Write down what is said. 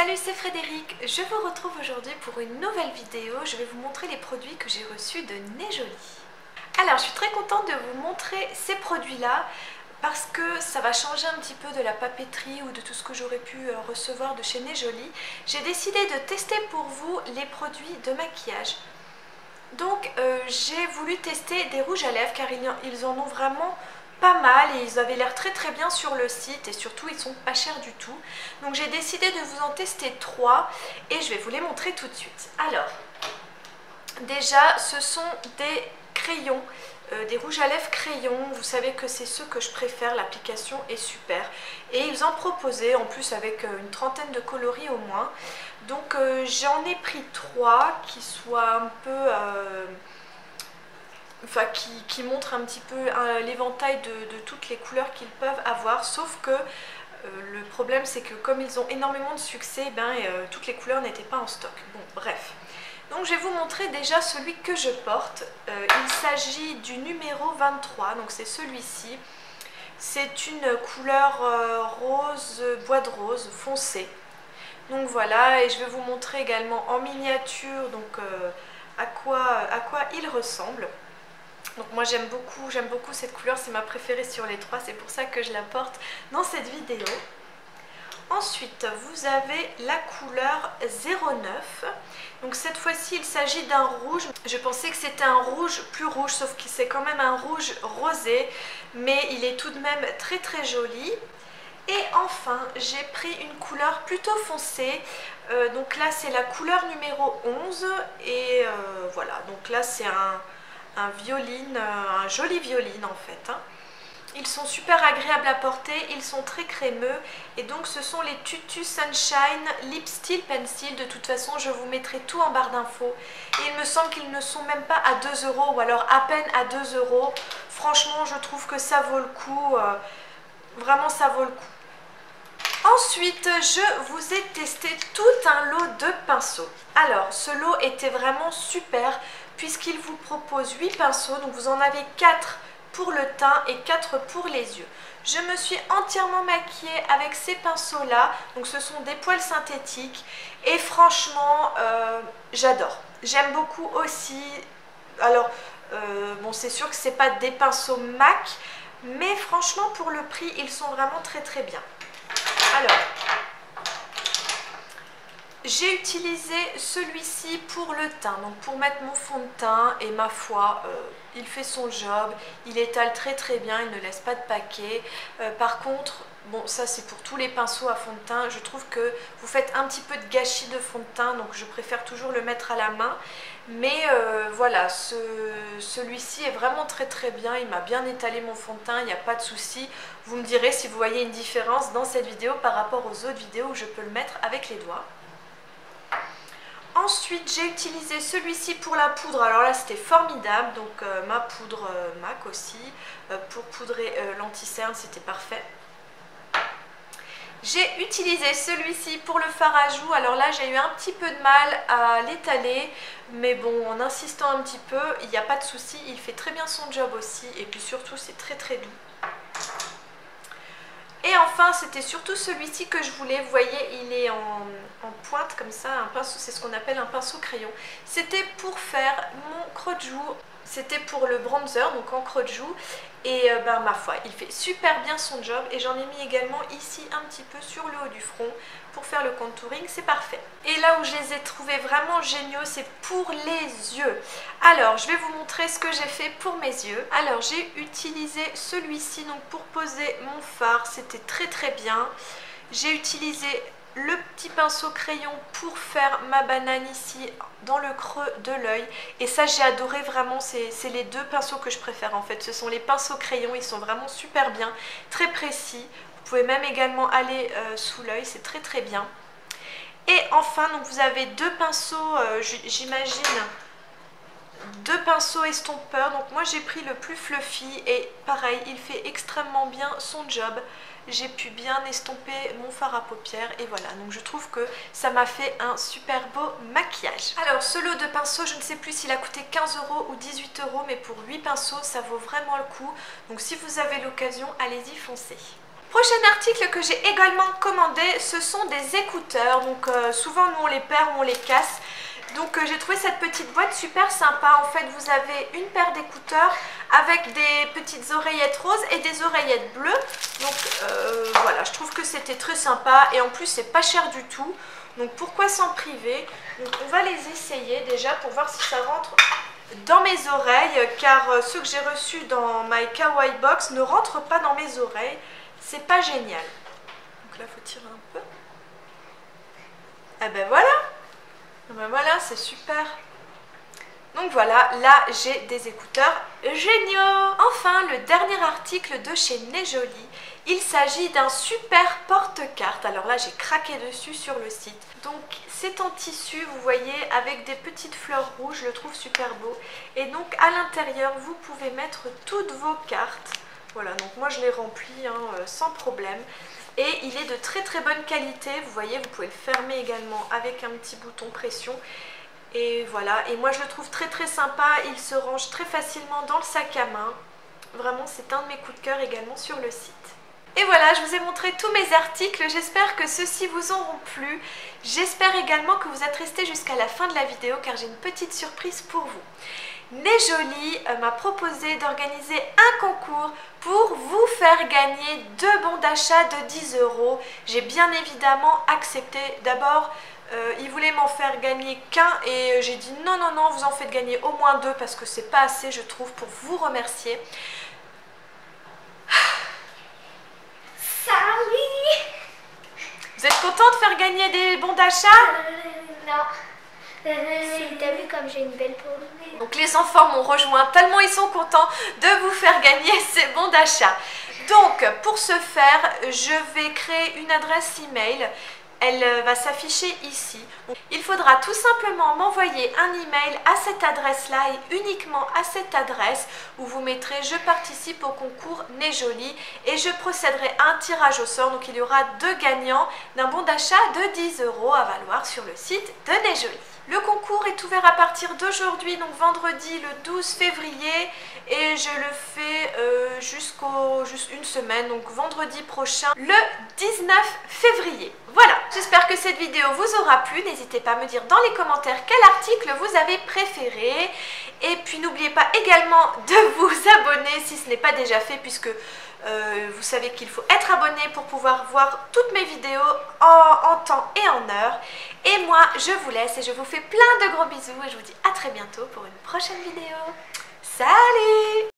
Salut, c'est Frédéric, je vous retrouve aujourd'hui pour une nouvelle vidéo. Je vais vous montrer les produits que j'ai reçus de Nez Jolie. Alors, je suis très contente de vous montrer ces produits-là parce que ça va changer un petit peu de la papeterie ou de tout ce que j'aurais pu recevoir de chez Nez Jolie. J'ai décidé de tester pour vous les produits de maquillage. Donc, j'ai voulu tester des rouges à lèvres car ils en ont vraiment pas mal et ils avaient l'air très bien sur le site et surtout ils sont pas chers du tout. Donc j'ai décidé de vous en tester 3 et je vais vous les montrer tout de suite. Alors, déjà ce sont des crayons, des rouges à lèvres crayons. Vous savez que c'est ceux que je préfère, l'application est super. Et ils en proposaient en plus avec une trentaine de coloris au moins. Donc j'en ai pris 3 qui soient un peu... Enfin, qui montrent un petit peu l'éventail de toutes les couleurs qu'ils peuvent avoir, sauf que le problème c'est que comme ils ont énormément de succès, toutes les couleurs n'étaient pas en stock. Bon, bref. Donc je vais vous montrer déjà celui que je porte. Il s'agit du numéro 23, donc c'est celui-ci. C'est une couleur rose, bois de rose foncé. Donc voilà, et je vais vous montrer également en miniature donc, à quoi il ressemble. Donc moi j'aime beaucoup cette couleur, c'est ma préférée sur les 3, c'est pour ça que je la porte dans cette vidéo. Ensuite vous avez la couleur 09, donc cette fois-ci il s'agit d'un rouge. Je pensais que c'était un rouge plus rouge, sauf que c'est quand même un rouge rosé, mais il est tout de même très joli. Et enfin j'ai pris une couleur plutôt foncée, donc là c'est la couleur numéro 11 et voilà, donc là c'est un violine, un joli violine en fait. Ils sont super agréables à porter, ils sont très crémeux et donc ce sont les Tutu Sunshine Lip Steel Pencil. De toute façon je vous mettrai tout en barre d'infos et il me semble qu'ils ne sont même pas à 2 € ou alors à peine à 2 €. Franchement je trouve que ça vaut le coup, vraiment ça vaut le coup. Ensuite, je vous ai testé tout un lot de pinceaux. Alors, ce lot était vraiment super puisqu'il vous propose 8 pinceaux. Donc, vous en avez 4 pour le teint et 4 pour les yeux. Je me suis entièrement maquillée avec ces pinceaux-là. Donc, ce sont des poils synthétiques. Et franchement, j'adore. J'aime beaucoup aussi. Alors, bon, c'est sûr que ce n'est pas des pinceaux MAC. Mais franchement, pour le prix, ils sont vraiment très bien. Alors, j'ai utilisé celui-ci pour le teint, donc pour mettre mon fond de teint et ma foi, il fait son job, il étale très bien, il ne laisse pas de paquet. Par contre, bon ça c'est pour tous les pinceaux à fond de teint, je trouve que vous faites un petit peu de gâchis de fond de teint, donc je préfère toujours le mettre à la main. Mais voilà, celui-ci est vraiment très bien, il m'a bien étalé mon fond de teint, il n'y a pas de souci. Vous me direz si vous voyez une différence dans cette vidéo par rapport aux autres vidéos où je peux le mettre avec les doigts. Ensuite, j'ai utilisé celui-ci pour la poudre. Alors là, c'était formidable. Donc, ma poudre MAC aussi. Pour poudrer l'anti-cerne, c'était parfait. J'ai utilisé celui-ci pour le fard à joues. Alors là, j'ai eu un petit peu de mal à l'étaler. Mais bon, en insistant un petit peu, il n'y a pas de souci. Il fait très bien son job aussi. Et puis surtout, c'est très doux. Et enfin, c'était surtout celui-ci que je voulais. Vous voyez, il est en pointe comme ça, un pinceau, c'est ce qu'on appelle un pinceau crayon. C'était pour faire mon creux de joue, c'était pour le bronzer, donc en creux de joue. Et ma foi, il fait super bien son job. Et j'en ai mis également ici un petit peu sur le haut du front pour faire le contouring, c'est parfait. Et là où je les ai trouvés vraiment géniaux, c'est pour les yeux. Alors, je vais vous montrer ce que j'ai fait pour mes yeux. Alors, j'ai utilisé celui-ci donc pour poser mon fard, c'était très bien. J'ai utilisé le petit pinceau crayon pour faire ma banane ici dans le creux de l'œil. Et ça, j'ai adoré vraiment, c'est les deux pinceaux que je préfère en fait. Ce sont les pinceaux crayons, ils sont vraiment super bien, très précis. Vous pouvez même également aller sous l'œil, c'est très bien. Et enfin, donc vous avez deux pinceaux, j'imagine, deux pinceaux estompeurs. Donc moi j'ai pris le plus fluffy et pareil, il fait extrêmement bien son job. J'ai pu bien estomper mon fard à paupières et voilà, donc je trouve que ça m'a fait un super beau maquillage. Alors ce lot de pinceaux, je ne sais plus s'il a coûté 15 € ou 18 €, mais pour 8 pinceaux ça vaut vraiment le coup. Donc si vous avez l'occasion, allez-y, foncez. Prochain article que j'ai également commandé, ce sont des écouteurs. Donc souvent nous on les perd ou on les casse. Donc j'ai trouvé cette petite boîte super sympa. En fait vous avez une paire d'écouteurs avec des petites oreillettes roses et des oreillettes bleues. Donc voilà, je trouve que c'était très sympa et en plus c'est pas cher du tout. Donc pourquoi s'en priver? Donc on va les essayer déjà pour voir si ça rentre dans mes oreilles, car ceux que j'ai reçus dans My Kawaii Box ne rentrent pas dans mes oreilles. C'est pas génial. Donc là il faut tirer un peu. Et ben voilà. Ben voilà, c'est super. Donc voilà, là j'ai des écouteurs géniaux. Enfin, le dernier article de chez Nejoli. Il s'agit d'un super porte-carte. Alors là, j'ai craqué dessus sur le site. Donc c'est en tissu, vous voyez, avec des petites fleurs rouges. Je le trouve super beau. Et donc à l'intérieur, vous pouvez mettre toutes vos cartes. Voilà, donc moi je l'ai rempli sans problème. Et il est de très très bonne qualité, vous voyez, vous pouvez le fermer également avec un petit bouton pression. Et voilà, et moi je le trouve très très sympa, il se range très facilement dans le sac à main. Vraiment, c'est un de mes coups de cœur également sur le site. Et voilà, je vous ai montré tous mes articles, j'espère que ceux-ci vous auront plu. J'espère également que vous êtes restés jusqu'à la fin de la vidéo car j'ai une petite surprise pour vous. Nejoli m'a proposé d'organiser un concours pour vous faire gagner 2 bons d'achat de 10 €. J'ai bien évidemment accepté. D'abord, il voulait m'en faire gagner qu'un et j'ai dit non, non, non, vous en faites gagner au moins 2 parce que c'est pas assez, je trouve, pour vous remercier. Salut! Vous êtes content de faire gagner des bons d'achat? Non. T'as vu comme j'ai une belle peau? Donc les enfants m'ont rejoint tellement ils sont contents de vous faire gagner ces bons d'achat. Donc pour ce faire, je vais créer une adresse email. Elle va s'afficher ici. Il faudra tout simplement m'envoyer un email à cette adresse-là et uniquement à cette adresse où vous mettrez « Je participe au concours Nejoli » et je procéderai à un tirage au sort. Donc il y aura 2 gagnants d'un bon d'achat de 10 € à valoir sur le site de Nejoli. Le concours est ouvert à partir d'aujourd'hui, donc vendredi le 12 février et je le fais juste une semaine, donc vendredi prochain le 19 février. Voilà, j'espère que cette vidéo vous aura plu, n'hésitez pas à me dire dans les commentaires quel article vous avez préféré et puis n'oubliez pas également de vous abonner si ce n'est pas déjà fait puisque vous savez qu'il faut être abonné pour pouvoir voir toutes mes vidéos en temps et en heure. Et moi, je vous laisse et je vous fais plein de gros bisous et je vous dis à très bientôt pour une prochaine vidéo. Salut!